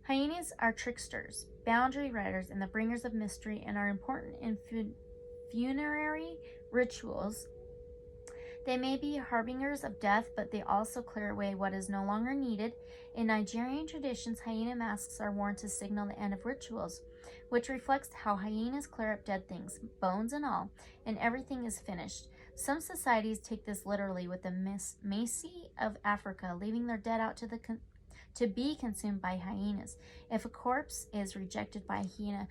Hyenas are tricksters, boundary riders, and the bringers of mystery, and are important in funerary rituals. They may be harbingers of death, but they also clear away what is no longer needed. In Nigerian traditions, hyena masks are worn to signal the end of rituals, which reflects how hyenas clear up dead things, bones and all, and everything is finished. Some societies take this literally, with the Maasai of Africa leaving their dead out to be consumed by hyenas. If a corpse is rejected by a hyena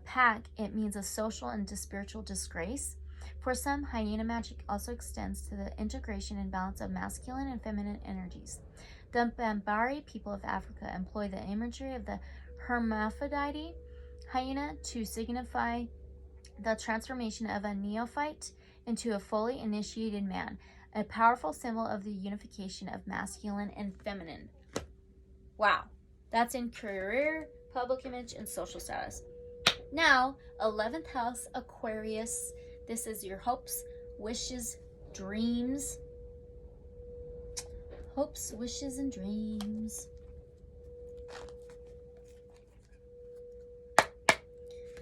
pack, it means a social and spiritual disgrace. For some, hyena magic also extends to the integration and balance of masculine and feminine energies. The Bambari people of Africa employ the imagery of the hermaphrodite hyena to signify the transformation of a neophyte into a fully initiated man, a powerful symbol of the unification of masculine and feminine. Wow, that's in career, public image, and social status. Now, 11th house, Aquarius. This is your hopes, wishes, dreams. Hopes, wishes, and dreams.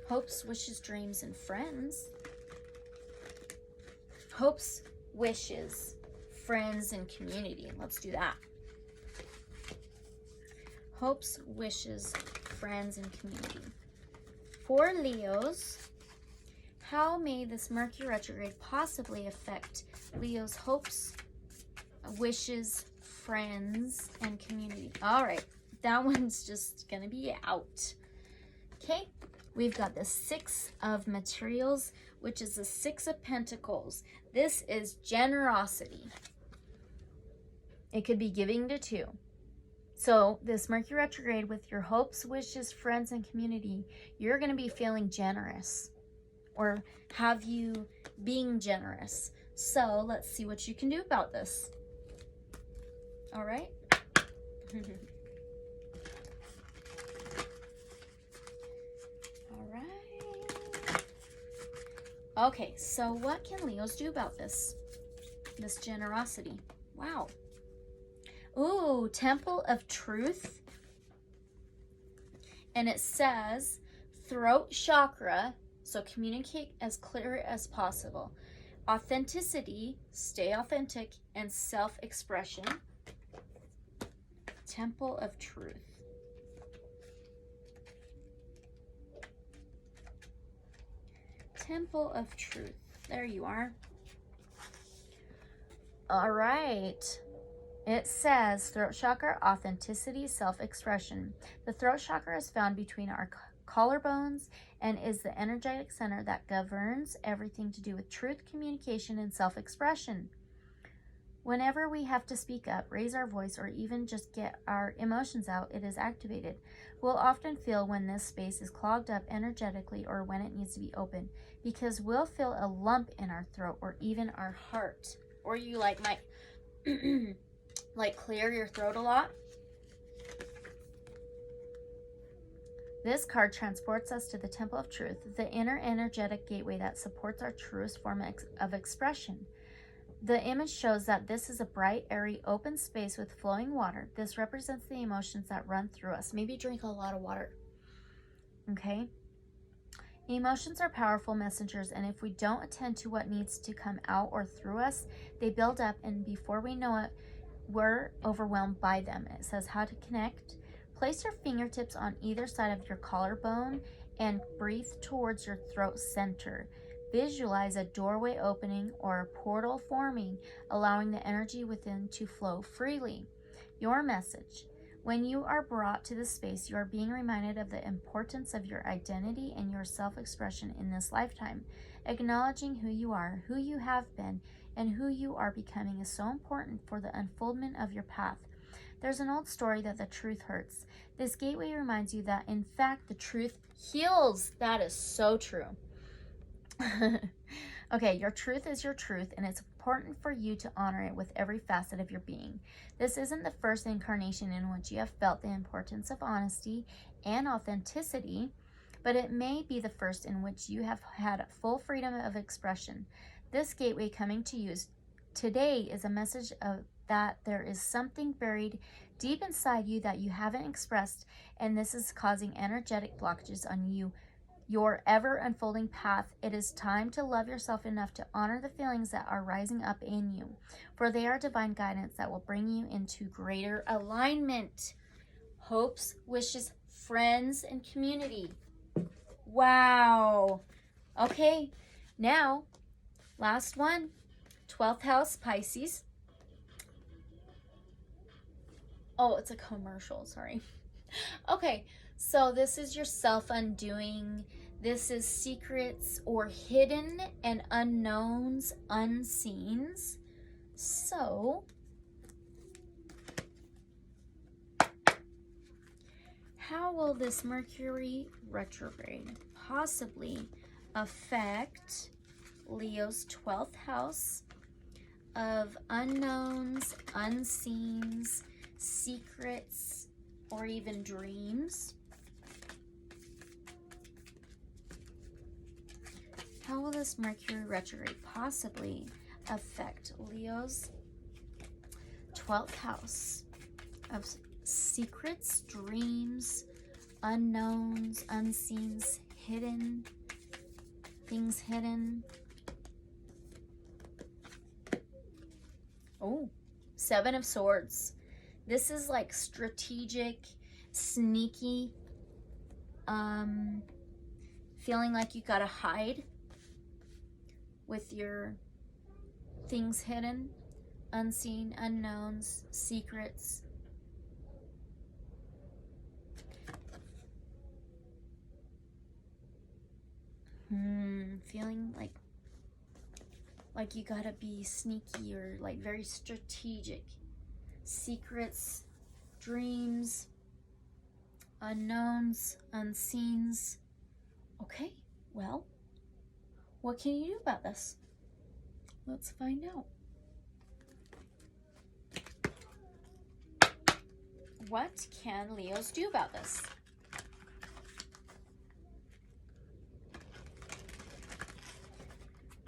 Hopes, wishes, dreams, and friends. Hopes, wishes, friends, and community. Let's do that. Hopes, wishes, friends, and community. For Leos, how may this Mercury retrograde possibly affect Leo's hopes, wishes, friends, and community? All right, that one's just gonna be out. Okay, we've got the Six of Materials, which is the Six of Pentacles. This is generosity. It could be giving to two. So this Mercury retrograde, with your hopes, wishes, friends, and community, you're going to be feeling generous, or have you being generous. So let's see what you can do about this. All right. All right. Okay, so what can Leos do about this generosity? Wow. Ooh, Temple of Truth. And it says throat chakra, so communicate as clear as possible. Authenticity, stay authentic, and self-expression. Temple of Truth. Temple of Truth. There you are. All right. It says throat chakra, authenticity, self-expression. The throat chakra is found between our collarbones and is the energetic center that governs everything to do with truth, communication, and self-expression. Whenever we have to speak up, raise our voice, or even just get our emotions out, it is activated. We'll often feel when this space is clogged up energetically, or when it needs to be open, because we'll feel a lump in our throat or even our heart. Or you might like clear your throat a lot. This card transports us to the Temple of Truth, the inner energetic gateway that supports our truest form of expression. The image shows that this is a bright, airy, open space with flowing water. This represents the emotions that run through us. Maybe drink a lot of water. Okay? Emotions are powerful messengers, and if we don't attend to what needs to come out or through us, they build up, and before we know it, we're overwhelmed by them. It says how to connect. Place your fingertips on either side of your collarbone and breathe towards your throat center. Visualize a doorway opening or a portal forming, allowing the energy within to flow freely. Your message. When you are brought to this space, you are being reminded of the importance of your identity and your self-expression in this lifetime. Acknowledging who you are, who you have been, and who you are becoming is so important for the unfoldment of your path. There's an old story that the truth hurts. This gateway reminds you that, in fact, the truth heals. That is so true. Okay, your truth is your truth, and it's important for you to honor it with every facet of your being. This isn't the first incarnation in which you have felt the importance of honesty and authenticity, but it may be the first in which you have had full freedom of expression. This gateway coming to you today is a message of that there is something buried deep inside you that you haven't expressed, and this is causing energetic blockages on your ever unfolding path. It is time to love yourself enough to honor the feelings that are rising up in you, for they are divine guidance that will bring you into greater alignment. Hopes, wishes, friends, and community. Wow. Okay, now, last one. 12th house, Pisces. Oh, it's a commercial, sorry. Okay, so this is your self-undoing. This is secrets or hidden and unknowns, unseens. So, how will this Mercury retrograde possibly affect Leo's 12th house of unknowns, unseens, secrets, or even dreams? How will this Mercury retrograde possibly affect Leo's 12th house of secrets, dreams, unknowns, unseens, hidden, things hidden? Oh, 7 of Swords. This is like strategic, sneaky, feeling like you gotta hide with your things hidden, unseen, unknowns, secrets. Feeling like you gotta be sneaky or like very strategic. Secrets, dreams, unknowns, unseens. Okay, well, what can you do about this? Let's find out. What can Leos do about this?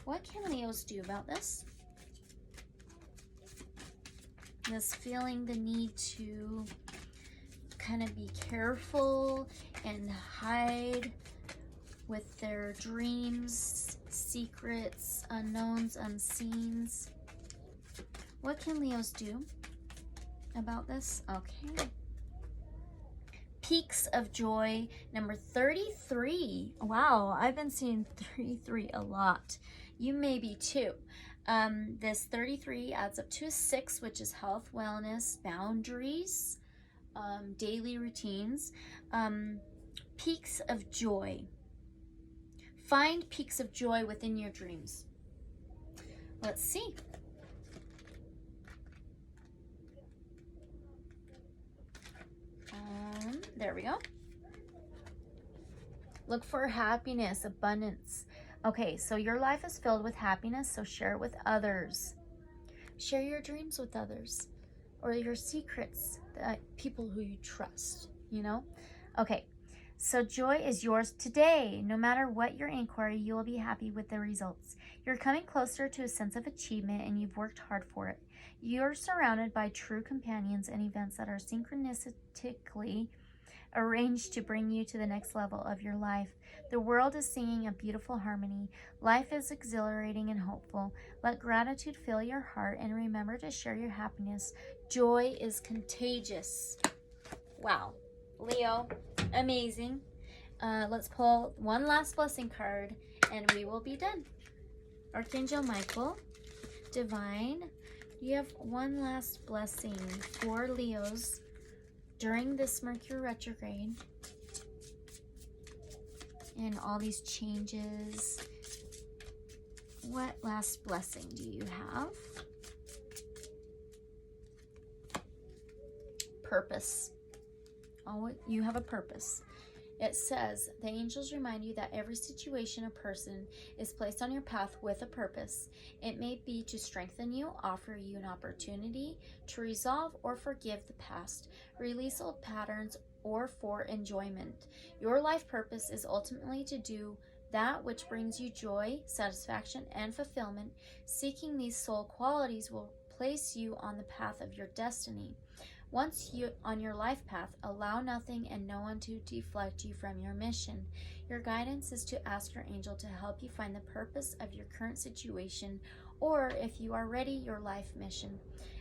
What can Leos do about this? This feeling the need to kind of be careful and hide with their dreams, secrets, unknowns, unseens. What can Leos do about this? Okay. Peaks of Joy, number 33. Wow, I've been seeing 33 a lot. You may be too. This 33 adds up to a 6, which is health, wellness, boundaries, daily routines. Peaks of joy. Find peaks of joy within your dreams. Let's see. There we go. Look for happiness, abundance. Okay, so your life is filled with happiness, so share it with others. Share your dreams with others, or your secrets, people who you trust, you know? Okay, so joy is yours today. No matter what your inquiry, you will be happy with the results. You're coming closer to a sense of achievement, and you've worked hard for it. You're surrounded by true companions and events that are synchronistically arranged to bring you to the next level of your life. The world is singing a beautiful harmony. Life is exhilarating and hopeful. Let gratitude fill your heart and remember to share your happiness. Joy is contagious. Wow. Leo, amazing. let's pull one last blessing card and we will be done. Archangel Michael, Divine, you have one last blessing for Leos during this Mercury retrograde and all these changes. What last blessing do you have? Purpose. Oh, you have a purpose. It says, the angels remind you that every situation or person is placed on your path with a purpose. It may be to strengthen you, offer you an opportunity to resolve or forgive the past, release old patterns, or for enjoyment. Your life purpose is ultimately to do that which brings you joy, satisfaction, and fulfillment. Seeking these soul qualities will place you on the path of your destiny. Once you on your life path, allow nothing and no one to deflect you from your mission. Your guidance is to ask your angel to help you find the purpose of your current situation, or if you are ready, your life mission.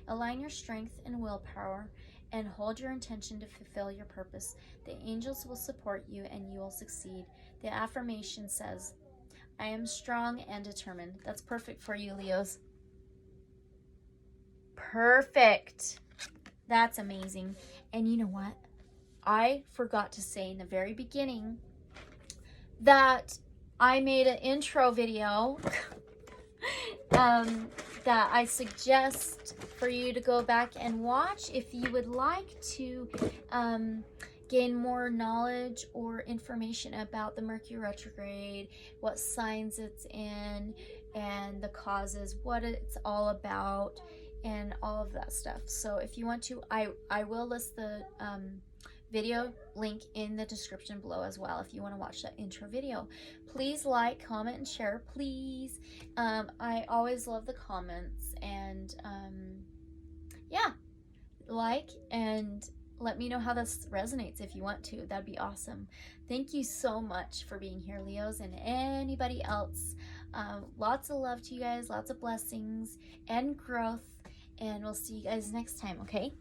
Align your strength and willpower and hold your intention to fulfill your purpose. The angels will support you and you will succeed. The affirmation says, I am strong and determined. That's perfect for you, Leos. Perfect. That's amazing. And you know what? I forgot to say in the very beginning that I made an intro video that I suggest for you to go back and watch if you would like to gain more knowledge or information about the Mercury retrograde, what signs it's in, and the causes, what it's all about, and all of that stuff. So if you want to, I will list the video link in the description below as well if you want to watch that intro video. Please like, comment, and share, please. I always love the comments, and yeah, like and let me know how this resonates if you want to. That'd be awesome. Thank you so much for being here, Leos, and anybody else. Lots of love to you guys, lots of blessings and growth, and we'll see you guys next time, okay?